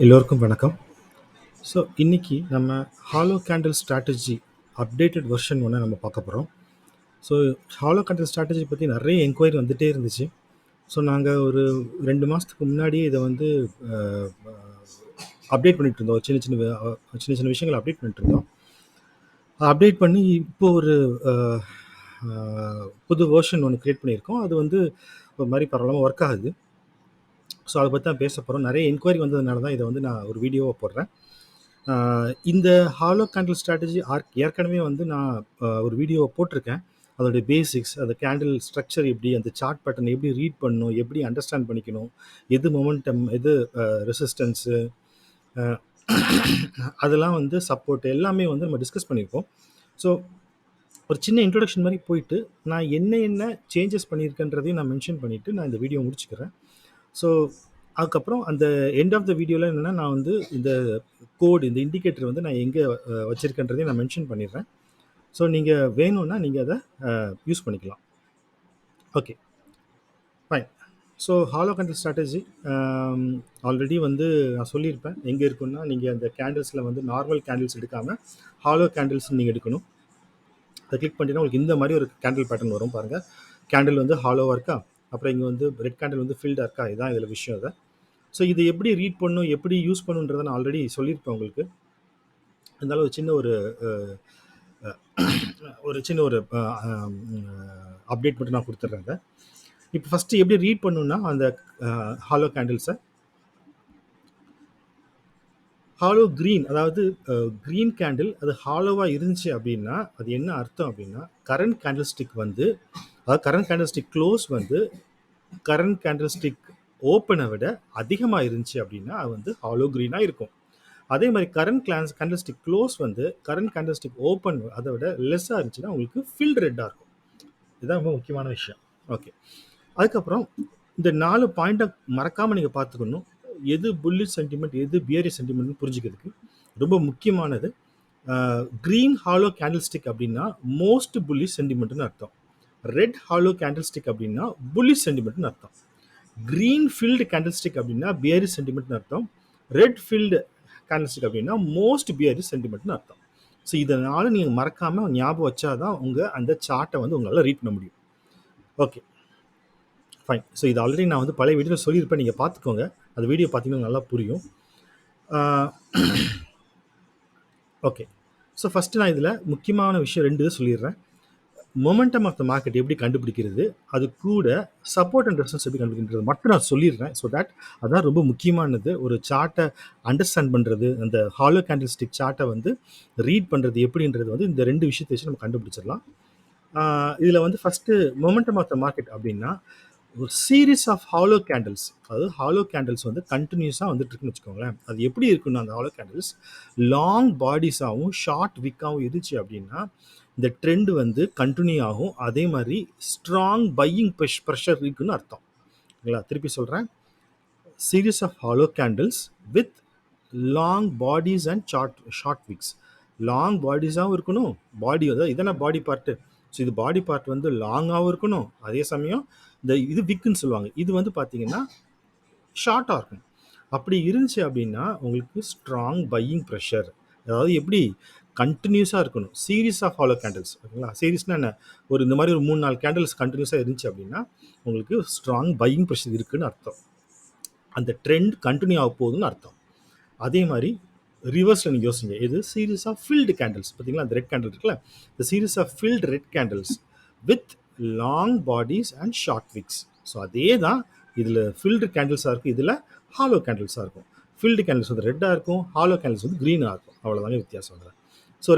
எல்லோருக்கும் வணக்கம். ஸோ இன்னைக்கு நம்ம hollow candle strategy updated version ஒன்று நம்ம பார்க்க போகிறோம். ஸோ ஹாலோ கேண்டில் ஸ்ட்ராட்டஜி பற்றி நிறைய என்கொயரி வந்துகிட்டே இருந்துச்சு. ஸோ நாங்கள் ஒரு 2 மாதத்துக்கு முன்னாடியே இதை வந்து அப்டேட் பண்ணிட்டு இருந்தோம். சின்ன சின்ன விஷயங்களை அப்டேட் பண்ணிட்டு இருந்தோம். அப்டேட் பண்ணி இப்போ ஒரு புது வெர்ஷன் ஒன்று க்ரியேட் பண்ணியிருக்கோம். அது வந்து ஒரு மாதிரி பரவாயில்லாமல் ஒர்க் ஆகுது. ஸோ அதை பற்றி தான் பேச போகிறோம். நிறைய என்கொயரி வந்ததுனால தான் இதை வந்து நான் ஒரு வீடியோவை போடுறேன். இந்த ஹாலோ கேண்டில் ஸ்ட்ராட்டஜி ஏற்கனவே வந்து நான் ஒரு வீடியோவை போட்டிருக்கேன். அதோடைய பேசிக்ஸ், அந்த கேண்டில் ஸ்ட்ரக்சர் எப்படி, அந்த சார்ட் பேட்டர்ன் எப்படி ரீட் பண்ணணும், எப்படி அண்டர்ஸ்டாண்ட் பண்ணிக்கணும், எது மொமெண்டம், எது ரெசிஸ்டன்ஸு, அதெல்லாம் வந்து சப்போர்ட் எல்லாமே வந்து நம்ம டிஸ்கஸ் பண்ணியிருக்கோம். ஸோ ஒரு சின்ன இன்ட்ரொடக்ஷன் மாதிரி போயிட்டு நான் என்ன சேஞ்சஸ் பண்ணியிருக்கேன்றதையும் நான் மென்ஷன் பண்ணிவிட்டு நான் இந்த வீடியோ முடிச்சுக்கிறேன். ஸோ அதுக்கப்புறம் அந்த எண்ட் ஆஃப் த வீடியோவில் என்னென்னா நான் வந்து இந்த கோடு, இந்த இண்டிகேட்டர் வந்து நான் எங்கே வச்சுருக்கேன்றதையும் நான் மென்ஷன் பண்ணிடுறேன். ஸோ நீங்கள் வேணும்னா நீங்கள் அதை யூஸ் பண்ணிக்கலாம். Okay, fine. So hollow candle strategy already வந்து நான் சொல்லியிருப்பேன். எங்கே இருக்குன்னா நீங்கள் அந்த கேண்டில்ஸில் வந்து நார்மல் கேண்டில்ஸ் எடுக்காமல் ஹாலோ கேண்டில்ஸ் நீங்கள் எடுக்கணும். அதை கிளிக் பண்ணிட்டீங்கன்னா உங்களுக்கு இந்த மாதிரி ஒரு கேண்டில் பேட்டர்ன் வரும் பாருங்கள். கேண்டில் வந்து ஹாலோவாக இருக்கா, அப்புறம் இங்கே வந்து ரெட் கேண்டில் வந்து ஃபில்டாக இருக்கா, இதுதான் இதில் விஷயம். அதை ஸோ இது எப்படி ரீட் பண்ணணும், எப்படி யூஸ் பண்ணுன்றதை நான் ஆல்ரெடி சொல்லியிருப்பேன் உங்களுக்கு. இருந்தாலும் ஒரு சின்ன ஒரு அப்டேட் மட்டும் நான் கொடுத்துட்றேன். இப்போ ஃபஸ்ட்டு எப்படி ரீட் பண்ணணும்னா அந்த ஹாலோ கேண்டில்ஸை ஹாலோ க்ரீன், அதாவது க்ரீன் கேண்டில் அது ஹாலோவாக இருந்துச்சு அப்படின்னா அது என்ன அர்த்தம் அப்படின்னா கரண்ட் கேண்டில் ஸ்டிக் வந்து, அதாவது கரண்ட் கேண்டில் ஸ்டிக் க்ளோஸ் வந்து கரண்ட் கேண்டில் ஸ்டிக் ஓப்பனை விட அதிகமாக இருந்துச்சு அப்படின்னா அது வந்து ஹாலோ க்ரீனாக இருக்கும். அதே மாதிரி கரண்ட் கேண்டில் ஸ்டிக் க்ளோஸ் வந்து கரண்ட் கேண்டில் ஸ்டிக் ஓப்பன் அதை விட லெஸ்ஸாக இருந்துச்சுன்னா உங்களுக்கு ஃபில்ட் ரெட்டாக இருக்கும். இதுதான் ரொம்ப முக்கியமான விஷயம். ஓகே, அதுக்கப்புறம் இந்த 4 பாயிண்ட்டை மறக்காமல் நீங்கள் பார்த்துக்கணும். எது புல்லிஷ் சென்டிமெண்ட், எது பியரிஷ் சென்டிமெண்ட்னு புரிஞ்சுக்கிறதுக்கு ரொம்ப முக்கியமானது. க்ரீன் ஹாலோ கேண்டில் ஸ்டிக் அப்படின்னா மோஸ்ட் புல்லிஷ் சென்டிமெண்ட்னு அர்த்தம். ரெட் ஹாலோ கேண்டில் ஸ்டிக் அப்படின்னா புல்லிஷ் சென்டிமெண்ட்னு அர்த்தம். க்ரீன் ஃபில்டு கேண்டில் ஸ்டிக் அப்படின்னா பியரிஷ் சென்டிமெண்ட்னு அர்த்தம். ரெட் ஃபில்டு கேண்டில் ஸ்டிக் அப்படின்னா மோஸ்ட் பியரிஷ் சென்டிமெண்ட்னு அர்த்தம். ஸோ இதனால நீங்கள் மறக்காமல் ஞாபகம் வச்சாதான் உங்கள் அந்த சார்ட்டை வந்து உங்களால் ரீட் பண்ண முடியும். Okay, fine. ஸோ இது ஆல்ரெடி நான் வந்து பழைய வீடியோவில் சொல்லியிருப்பேன், நீங்கள் பார்த்துக்கோங்க. அந்த வீடியோ பார்த்தீங்கன்னா நல்லா புரியும். ஓகே, ஸோ ஃபஸ்ட்டு நான் இதில் முக்கியமான விஷயம் 2 இது சொல்லிடுறேன். மொமெண்டம் ஆஃப் த மார்க்கெட் எப்படி கண்டுபிடிக்கிறது, அது கூட சப்போர்ட் அண்ட் ரெசிஸ்டன்ஸ் எப்படி கண்டுபிடிக்கிறது மட்டும் நான் சொல்லிடுறேன். ஸோ தட் அதான் ரொம்ப முக்கியமானது. ஒரு சார்ட்டை அண்டர்ஸ்டாண்ட் பண்ணுறது, அந்த ஹாலோ கேண்டில் ஸ்டிக் சார்ட்டை வந்து ரீட் பண்ணுறது எப்படின்றது வந்து இந்த 2 விஷயத்தை வச்சு நம்ம கண்டுபிடிச்சிடலாம். இதில் வந்து first momentum of the market அப்படின்னா ஒரு சீரீஸ் ஆஃப் ஹாலோ கேண்டில்ஸ், அதாவது ஹாலோ கேண்டில்ஸ் வந்து கண்டினியூஸாக வந்துட்டு இருக்குன்னு வச்சுக்கோங்களேன். அது எப்படி இருக்குன்னா அந்த ஹாலோ கேண்டில்ஸ் லாங் பாடிஸாகவும் ஷார்ட் விக்காகவும் இருந்துச்சு அப்படின்னா இந்த ட்ரெண்ட் வந்து கண்டினியூ ஆகும். அதே மாதிரி ஸ்ட்ராங் பையிங் ப்ரெஷர் இருக்குன்னு அர்த்தம். இல்லைங்களா? திருப்பி சொல்கிறேன். Series of hollow candles with long bodies and short wicks. Long பாடிஸாகவும் இருக்கணும், பாடி அதாவது இதெல்லாம் பாடி பார்ட்டு. ஸோ இது பாடி பார்ட் வந்து லாங்காகவும் இருக்கணும், அதே சமயம் இது விக்குன்னு சொல்லுவாங்க, இது வந்து பார்த்தீங்கன்னா ஷார்ட்டாக இருக்கும். அப்படி இருந்துச்சு அப்படின்னா உங்களுக்கு ஸ்ட்ராங் பையிங் ப்ரெஷர், அதாவது எப்படி கண்டினியூஸாக இருக்கணும். சீரீஸ் ஆஃப் ஹாலோ கேண்டில்ஸ், ஓகேங்களா? சீரீஸ்னா என்ன, ஒரு இந்த மாதிரி ஒரு 3-4 கேண்டில்ஸ் கண்டினியூஸாக இருந்துச்சு அப்படின்னா உங்களுக்கு ஸ்ட்ராங் பையிங் ப்ரெஷர் இருக்குன்னு அர்த்தம். அந்த ட்ரெண்ட் கண்டினியூ ஆக போகுதுன்னு அர்த்தம். அதே மாதிரி ரிவர்ஸில் நீங்கள் யோசிங்க, இது சீரீஸ் ஆஃப் ஃபில்டு கேண்டில்ஸ். பார்த்தீங்களா, அந்த ரெட் கேண்டில் இருக்குல்ல, இந்த series of filled red candles with long bodies and short wicks. So அதே தான் இதில் ஃபில்டு கேண்டில்ஸாக இருக்கும், இதில் ஹாலோ கேண்டில்ஸாக இருக்கும். ஃபில்டு கேண்டில்ஸ் வந்து ரெட்டாக இருக்கும், ஹாலோ கேண்டில்ஸ் வந்து க்ரீனாக இருக்கும். அவ்வளோதாங்க வித்தியாசம் வரும். So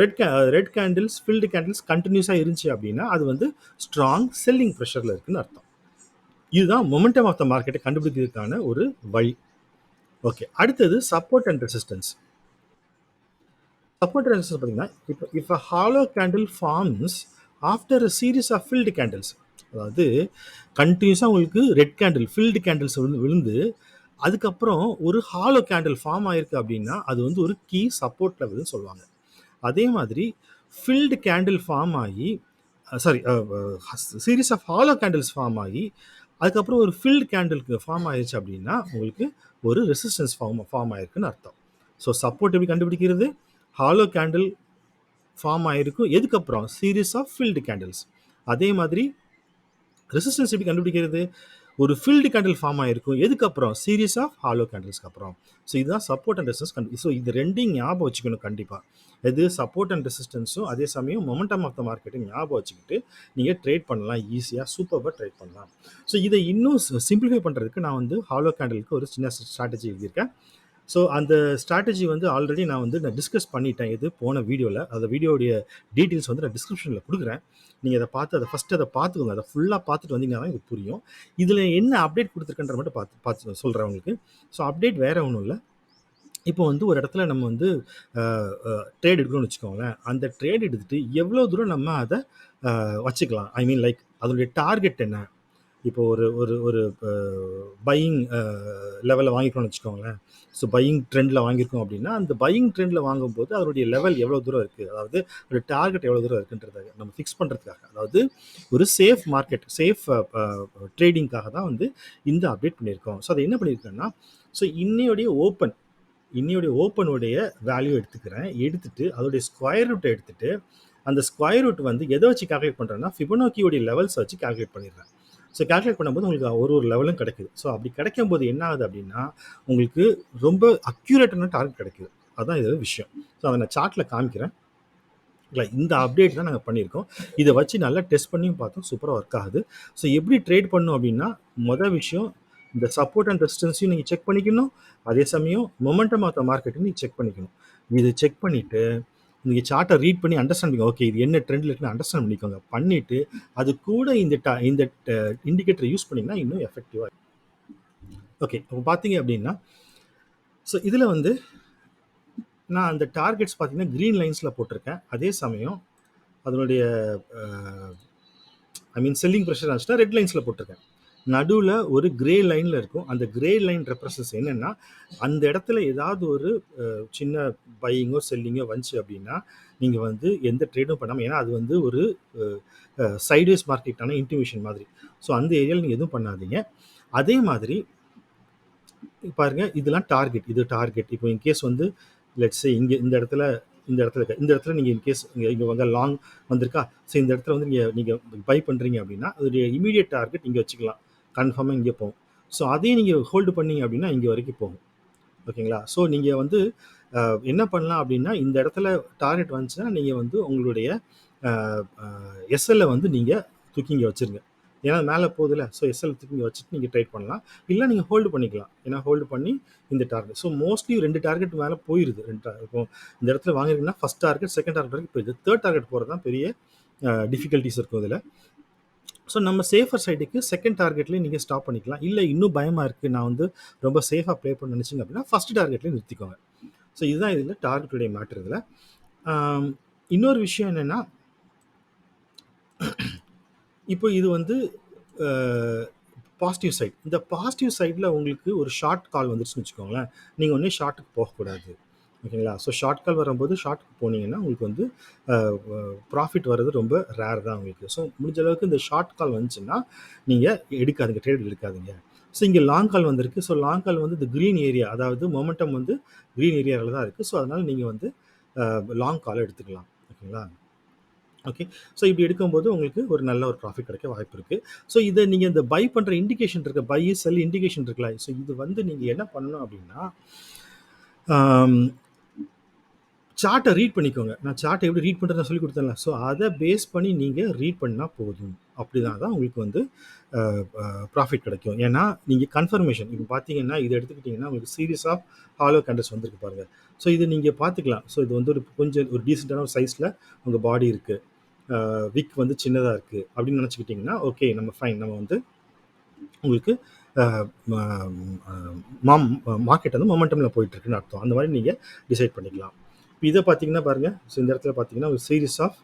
red candles, filled candles கண்டினியூஸாக இருந்துச்சு அப்படின்னா அது வந்து ஸ்ட்ராங் செல்லிங் ப்ரெஷரில் இருக்குன்னு அர்த்தம். இதுதான் மொமெண்டம் ஆஃப் த மார்க்கெட்டை கண்டுபிடிக்கிறதுக்கான ஒரு வழி. ஓகே, அடுத்தது support and resistance. Support and resistance பார்த்தீங்கன்னா, if a hollow candle forms after a series of filled candles, அதாவது கண்டினியூஸாக உங்களுக்கு ரெட் கேண்டில் ஃபில்டு கேண்டில்ஸ் விழுந்து அதுக்கப்புறம் ஒரு ஹாலோ கேண்டில் ஃபார்ம் ஆயிருக்கு அப்படின்னா அது வந்து ஒரு கீ சப்போர்ட் லெவல்னு சொல்லுவாங்க. அதே மாதிரி ஃபில்டு கேண்டில் ஃபார்ம் ஆகி series of hollow candles form ஆகி அதுக்கப்புறம் ஒரு ஃபில்டு கேண்டிலுக்கு ஃபார்ம் ஆயிடுச்சு அப்படின்னா உங்களுக்கு ஒரு ரெசிஸ்டன்ஸ் ஃபார்ம் ஆயிருக்குன்னு அர்த்தம். ஸோ சப்போர்ட் எப்படி கண்டுபிடிக்கிறது? ஹாலோ கேண்டில் ஃபார்ம் ஆயிருக்கும். எதுக்கப்புறம்? Series of filled candles. அதே மாதிரி ரெசிஸ்டன்ஸ் எப்படி கண்டுபிடிக்கிறது? ஒரு ஃபில்டு கேண்டில் ஃபார்ம் ஆயிருக்கும். எதுக்கப்புறம்? சீரீஸ் ஆஃப் ஹாலோ கேண்டில்ஸ்க்கு அப்புறம். ஸோ இதுதான் சப்போர்ட் அண்ட் ரெசிஸ்டன்ஸ். ஸோ இது ரெண்டையும் ஞாபகம் வச்சுக்கணும் கண்டிப்பாக. எது சப்போர்ட் அண்ட் ரெசிஸ்டன்ஸும் அதே சமயம் மொமெண்டம் ஆஃப் த மார்க்கெட்டும் ஞாபகம் வச்சுக்கிட்டு நீங்கள் ட்ரேட் பண்ணலாம். ஈஸியாக சூப்பராக ட்ரேட் பண்ணலாம். ஸோ இதை இன்னும் சிம்பிளிஃபை பண்ணுறதுக்கு நான் வந்து ஹாலோ கேண்டிலுக்கு ஒரு சின்ன ஸ்ட்ராட்டஜி எழுதியிருக்கேன். ஸோ அந்த ஸ்ட்ராட்டஜி வந்து ஆல்ரெடி நான் டிஸ்கஸ் பண்ணிட்டேன். இது போன வீடியோவில். அந்த வீடியோடைய டீட்டெயில்ஸ் வந்து நான் டிஸ்கிரிப்ஷனில் கொடுக்குறேன். நீங்கள் அதை பார்த்து அதை பார்த்துக்கோங்க. அதை ஃபுல்லாக பார்த்துட்டு வந்தீங்கன்னா தான் இது புரியும். இதில் என்ன அப்டேட் கொடுத்துருக்கன்ற மட்டும் பார்த்து சொல்கிறேன் உங்களுக்கு. ஸோ அப்டேட் வேறு ஒன்றும் இல்லை. இப்போ வந்து ஒரு இடத்துல நம்ம வந்து ட்ரேட் எடுக்கணும்னு வச்சுக்கோங்களேன். அந்த ட்ரேட் எடுத்துகிட்டு எவ்வளோ தூரம் நம்ம அதை வச்சுக்கலாம். ஐ மீன் லைக் அதனுடைய டார்கெட் என்ன? இப்போ ஒரு ஒரு ஒரு பையிங் லெவலில் வாங்கிக்கணும்னு வச்சுக்கோங்களேன். ஸோ பையிங் ட்ரெண்டில் வாங்கியிருக்கோம் அப்படின்னா அந்த பையிங் ட்ரெண்டில் வாங்கும்போது அதனுடைய லெவல் எவ்வளோ தூரம் இருக்குது, அதாவது ஒரு டார்கெட் எவ்வளோ தூரம் இருக்குன்றத நம்ம ஃபிக்ஸ் பண்ணுறதுக்காக, அதாவது ஒரு சேஃப் மார்க்கெட் சேஃப் ட்ரேடிங்காக தான் வந்து இந்த அப்டேட் பண்ணியிருக்கோம். ஸோ அதை என்ன பண்ணியிருக்கேன்னா, ஸோ இன்னையோடைய ஓப்பனுடைய வேல்யூ எடுத்துக்கிறேன். எடுத்துட்டு அதோடைய ஸ்கொயர் ரூட்டை எடுத்துட்டு அந்த ஸ்கொயர் ரூட் வந்து எதை வச்சு கால்குலேட் பண்ணுறேன்னா ஃபிபோனாக்கியோடைய லெவல்ஸ் வச்சு கால்குலேட் பண்ணிடுறேன். ஸோ கால்குலேட் பண்ணும்போது உங்களுக்கு ஒரு லெவலும் கிடைக்குது. ஸோ அப்படி கிடைக்கும்போது என்ன ஆகுது அப்படின்னா உங்களுக்கு ரொம்ப அக்யூரேட்டான டார்கெட் கிடைக்குது. அதுதான் இது விஷயம். ஸோ அதை நான் சார்ட்டில் காமிக்கிறேன். இல்லை, இந்த அப்டேட் தான் நாங்கள் பண்ணியிருக்கோம். இதை வச்சு நல்லா டெஸ்ட் பண்ணியும் பார்த்தோம். சூப்பராக ஒர்க் ஆகுது. ஸோ எப்படி ட்ரேட் பண்ணணும் அப்படின்னா மொதல் விஷயம் இந்த சப்போர்ட் அண்ட் ரெசிஸ்டன்ஸையும் நீங்கள் செக் பண்ணிக்கணும். அதே சமயம் மொமெண்டம் ஆஃப் த மார்க்கெட்டையும் நீங்கள் செக் பண்ணிக்கணும். இது செக் பண்ணிவிட்டு நீங்கள் சார்ட்டை ரீட் பண்ணி அண்டர்ஸ்டாண்ட் பண்ணிக்கோங்க. ஓகே, இது என்ன ட்ரெண்டில் இருக்குன்னு அண்டர்ஸ்டாண்ட் பண்ணிக்கோங்க. பண்ணிவிட்டு அது கூட இந்த இண்டிகேட்டரை யூஸ் பண்ணிங்கன்னா இன்னும் எஃபெக்டிவாக இருக்கும். ஓகே, இப்போ பார்த்தீங்க அப்படின்னா ஸோ இதில் வந்து நான் அந்த டார்கெட்ஸ் பார்த்தீங்கன்னா க்ரீன் லைன்ஸில் போட்டிருக்கேன். அதே சமயம் அதனுடைய ஐ மீன் செல்லிங் ப்ரெஷர் ஆச்சுன்னா ரெட் லைன்ஸில் போட்டிருக்கேன். நடுவில் ஒரு கிரே லைனில் இருக்கும். அந்த கிரே லைன் ரெப்ரசன்ஸ் என்னென்னா அந்த இடத்துல ஏதாவது ஒரு சின்ன பையிங்கோ செல்லிங்கோ வந்துச்சு அப்படின்னா நீங்கள் வந்து எந்த ட்ரேடும் பண்ணாமல், ஏன்னா அது வந்து ஒரு சைட்வேஸ் மார்க்கெட்டான இன்டிமேஷன் மாதிரி. ஸோ அந்த ஏரியாவில் நீங்கள் எதுவும் பண்ணாதீங்க. அதே மாதிரி பாருங்கள், இதெல்லாம் டார்கெட். இது டார்கெட். இப்போ இன்கேஸ் வந்து லெட்ஸ் இங்கே இந்த இடத்துல நீங்கள் இன்கேஸ் இங்கே வந்து லாங் வந்திருக்கா. ஸோ இந்த இடத்துல வந்து நீங்கள் பை பண்ணுறீங்க அப்படின்னா அதோடைய இமீடியட் டார்கெட் இங்கே வச்சுக்கலாம். கன்ஃபார்மாக இங்கே போகும். ஸோ அதையும் நீங்கள் ஹோல்டு பண்ணீங்க அப்படின்னா இங்கே வரைக்கும் போகும். ஓகேங்களா? ஸோ நீங்கள் வந்து என்ன பண்ணலாம் அப்படின்னா இந்த இடத்துல டார்கெட் வந்துச்சுன்னா நீங்கள் வந்து உங்களுடைய எஸ்எல்லை வந்து நீங்கள் தூக்கி இங்கே வச்சுருங்க. ஏன்னா மேலே போகுதுல. ஸோ எஸ்எல் தூக்கி இங்கே வச்சுட்டு நீங்கள் ட்ரேட் பண்ணலாம். இல்லை நீங்கள் ஹோல்டு பண்ணிக்கலாம். ஏன்னா ஹோல்டு பண்ணி இந்த டார்கெட். ஸோ மோஸ்ட்லி 2 டார்கெட் மேலே போயிடுது. இப்போ இந்த இடத்துல வாங்கிருக்கீங்கன்னா ஃபஸ்ட் டார்கெட் செகண்ட் டார்கெட் வரைக்கும் போயிடுது. தேர்ட் டார்கெட் போகிறது தான் பெரிய டிஃபிகல்ட்டிஸ் இருக்கும் இதில். ஸோ நம்ம சேஃபர் சைடுக்கு செகண்ட் டார்கெட்லேயே நீங்கள் ஸ்டாப் பண்ணிக்கலாம். இல்லை இன்னும் பயமாக இருக்குது, நான் வந்து ரொம்ப சேஃபாக ப்ளே பண்ண நினச்சிங்க அப்படின்னா ஃபஸ்ட் டார்கெட்லேயே நிறுத்திக்கோங்க. ஸோ இதுதான் இதில் டார்கெட்டுடைய மேட்டர். இதில் இன்னொரு விஷயம் என்னென்னா, இப்போ இது வந்து பாசிட்டிவ் சைட். இந்த பாசிட்டிவ் சைடில் உங்களுக்கு ஒரு ஷார்ட் கால் வந்துருச்சுன்னு வச்சுக்கோங்களேன். நீங்கள் ஒன்றே ஷார்ட்டுக்கு போகக்கூடாது. ஓகேங்களா? ஸோ ஷார்ட் கால் வரும்போது ஷார்ட்டுக்கு போனீங்கன்னா உங்களுக்கு வந்து ப்ராஃபிட் வர்றது ரொம்ப ரேர் தான் உங்களுக்கு. ஸோ முடிஞ்ச அளவுக்கு இந்த ஷார்ட் கால் வந்துச்சுன்னா நீங்கள் எடுக்காதீங்க, ட்ரேட் எடுக்காதீங்க. ஸோ இங்கே லாங் கால் வந்திருக்கு. ஸோ லாங் கால் வந்து இந்த க்ரீன் ஏரியா, அதாவது மொமெண்டம் வந்து க்ரீன் ஏரியாவில் தான் இருக்குது. ஸோ அதனால் நீங்கள் வந்து லாங் காலை எடுத்துக்கலாம். ஓகேங்களா? ஓகே. ஸோ இப்படி எடுக்கும்போது உங்களுக்கு ஒரு நல்ல ஒரு ப்ராஃபிட் கிடைக்க வாய்ப்பு இருக்குது. ஸோ இதை நீங்கள் இந்த பை பண்ணுற இண்டிகேஷன் இருக்க, பை செல் இண்டிகேஷன் இருக்குல்ல. ஸோ இது வந்து நீங்கள் என்ன பண்ணணும் அப்படின்னா சார்ட்டை ரீட் பண்ணிக்கோங்க. நான் சார்ட்டை எப்படி ரீட் பண்ணுறதுன்னு சொல்லி கொடுத்தேன்ல. ஸோ அதை பேஸ் பண்ணி நீங்கள் ரீட் பண்ணால் போதும். அப்படி தான் உங்களுக்கு வந்து ப்ராஃபிட் கிடைக்கும். ஏன்னா நீங்கள் கன்ஃபர்மேஷன் இப்போ பார்த்தீங்கன்னா இதை எடுத்துக்கிட்டிங்கன்னா உங்களுக்கு சீரீஸ் ஆஃப் ஹாலோ கேண்டில்ஸ் வந்துருக்கு பாருங்கள். ஸோ இது நீங்கள் பார்த்துக்கலாம். ஸோ இது வந்து கொஞ்சம் ஒரு டீசெண்டான ஒரு சைஸில் உங்கள் பாடி இருக்குது, விக் வந்து சின்னதாக இருக்குது அப்படின்னு நினச்சிக்கிட்டிங்கன்னா ஓகே, நம்ம ஃபைன். நம்ம வந்து உங்களுக்கு மார்க்கெட் வந்து மொமெண்டமில் போயிட்டுருக்குன்னு அர்த்தம். அந்த மாதிரி நீங்கள் டிசைட் பண்ணிக்கலாம். இப்போ இதை பார்த்தீங்கன்னா பாருங்கள். ஸோ இந்த இடத்துல பார்த்தீங்கன்னா ஒரு சீரீஸ் ஆஃப்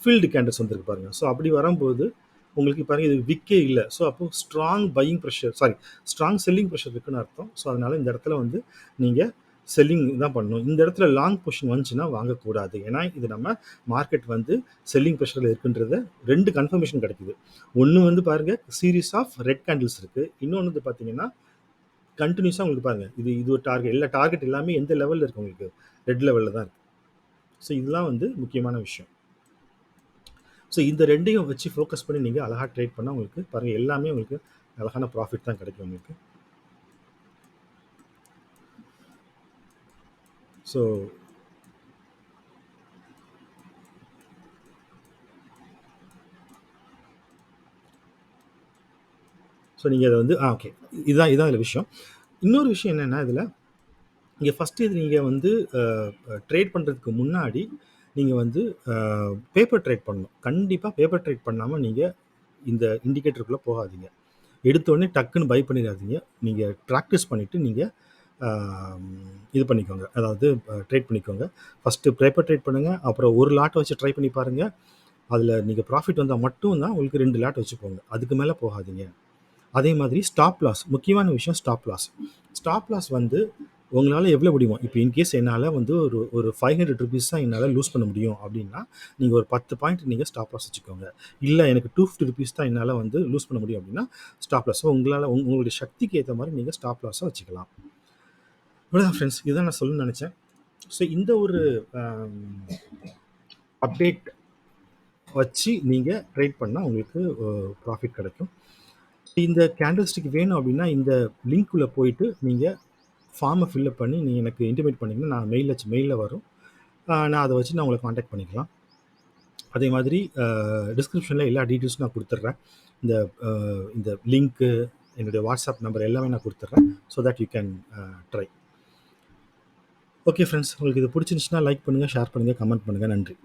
ஃபீல்டு கேண்டில்ஸ் வந்துருக்கு பாருங்கள். ஸோ அப்படி வரும்போது உங்களுக்கு பாருங்கள் இது விக்கே இல்லை. ஸோ அப்போது ஸ்ட்ராங் செல்லிங் ப்ரெஷர் இருக்குன்னு அர்த்தம். ஸோ அதனால் இந்த இடத்துல வந்து நீங்கள் செல்லிங் தான் பண்ணணும். இந்த இடத்துல லாங் பொசிஷன் வந்துச்சுன்னா வாங்கக்கூடாது. ஏன்னா, இது நம்ம மார்க்கெட் வந்து செல்லிங் ப்ரெஷர்ல இருக்குன்றத 2 கன்ஃபர்மேஷன் கிடைக்குது. ஒண்ணு வந்து பாருங்க, சீரிஸ் ஆஃப் ரெட் கேண்டில்ஸ் இருக்கு. இன்னொன்னு வந்து பார்த்தீங்கன்னா, கன்டினியூஸா உங்களுக்கு பாருங்க. இது ஒரு டார்கெட். எல்லா டார்கெட் எல்லாமே எந்த லெவல்ல இருக்கு உங்களுக்கு? ரெட் லெவல்ல தான் இருக்கு. ஸோ இதெல்லாம் வந்து முக்கியமான விஷயம். ஸோ இந்த 2யும் வச்சு ஃபோக்கஸ் பண்ணி நீங்க அழகா ட்ரேட் பண்ணா உங்களுக்கு பாருங்க எல்லாமே உங்களுக்கு அழகான ப்ராஃபிட் தான் கிடைக்கும் உங்களுக்கு. ஸோ நீங்க அத வந்து ஓகே. இதான் இதுல விஷயம். இன்னொரு விஷயம் என்னன்னா இதுல, இங்க ஃபர்ஸ்ட்டு இது நீங்க வந்து அ ட்ரேட் பண்றதுக்கு முன்னாடி, நீங்க வந்து அ பேப்பர் ட்ரேட் பண்ணணும். கண்டிப்பா பேப்பர் ட்ரேட் பண்ணாம நீங்க இந்த இண்டிகேட்டருக்குள்ள போகாதீங்க. எடுத்த உடனே டக்குன்னு பை பண்ணிடாதீங்க. நீங்க பிராக்டிஸ் பண்ணிட்டு நீங்க அ இது பண்ணிக்கோங்க. அதாவது ட்ரேட் பண்ணிக்கோங்க. ஃபர்ஸ்ட்டு பேப்பர் ட்ரேட் பண்ணுங்க. அப்புறம் ஒரு லாட்ட வச்சு ட்ரை பண்ணி பாருங்க. அதுல நீங்க ப்ராஃபிட் வந்தா மட்டும் தான் உங்களுக்கு 2 லாட் வச்சுக்கோங்க. அதுக்கு மேல போகாதீங்க. அதே மாதிரி ஸ்டாப் லாஸ் முக்கியமான விஷயம் ஸ்டாப் லாஸ். ஸ்டாப் லாஸ் வந்து உங்களால எவ்வளோ முடியுமோ இப்போ இன்கேஸ் என்னால் வந்து ஒரு ஒரு ₹500 தான் என்னால் லூஸ் பண்ண முடியும் அப்படின்னா நீங்கள் ஒரு 10 பாயிண்ட் நீங்கள் ஸ்டாப் லாஸ் வச்சுக்கோங்க. இல்லை எனக்கு ₹250 தான் என்னால் வந்து லூஸ் பண்ண முடியும் அப்படின்னா ஸ்டாப் லாஸ். ஸோ உங்களால் உங்களுடைய சக்திக்கு ஏற்ற மாதிரி நீங்கள் ஸ்டாப் லாஸை வச்சுக்கலாம். இவ்வளோதான் ஃப்ரெண்ட்ஸ், இதுதான் நான் சொல்லணும்னு நினச்சேன். ஸோ இந்த ஒரு அப்டேட் வச்சு நீங்கள் ட்ரேட் பண்ணால் உங்களுக்கு ப்ராஃபிட் கிடைக்கும். இந்த கேண்டில் ஸ்டிக் வேணும் அப்படின்னா இந்த லிங்க்குள்ளே போயிட்டு நீங்கள் ஃபார்மை ஃபில்அப் பண்ணி நீங்கள் எனக்கு இன்டிமேட் பண்ணிங்கன்னா நான் மெயிலில் வரும். நான் அதை வச்சு நான் உங்களை காண்டாக்ட் பண்ணிக்கலாம். அதே மாதிரி டிஸ்கிரிப்ஷனில் எல்லா டீட்டெயில்ஸும் நான் கொடுத்துட்றேன். இந்த இந்த லிங்க்கு, என்னுடைய வாட்ஸ்அப் நம்பர் எல்லாமே நான் கொடுத்துட்றேன். So that you can try. Okay friends, உங்களுக்கு இது பிடிச்சிருந்துச்சுன்னா லைக் பண்ணுங்கள், ஷேர் பண்ணுங்கள், கமெண்ட் பண்ணுங்கள். நன்றி.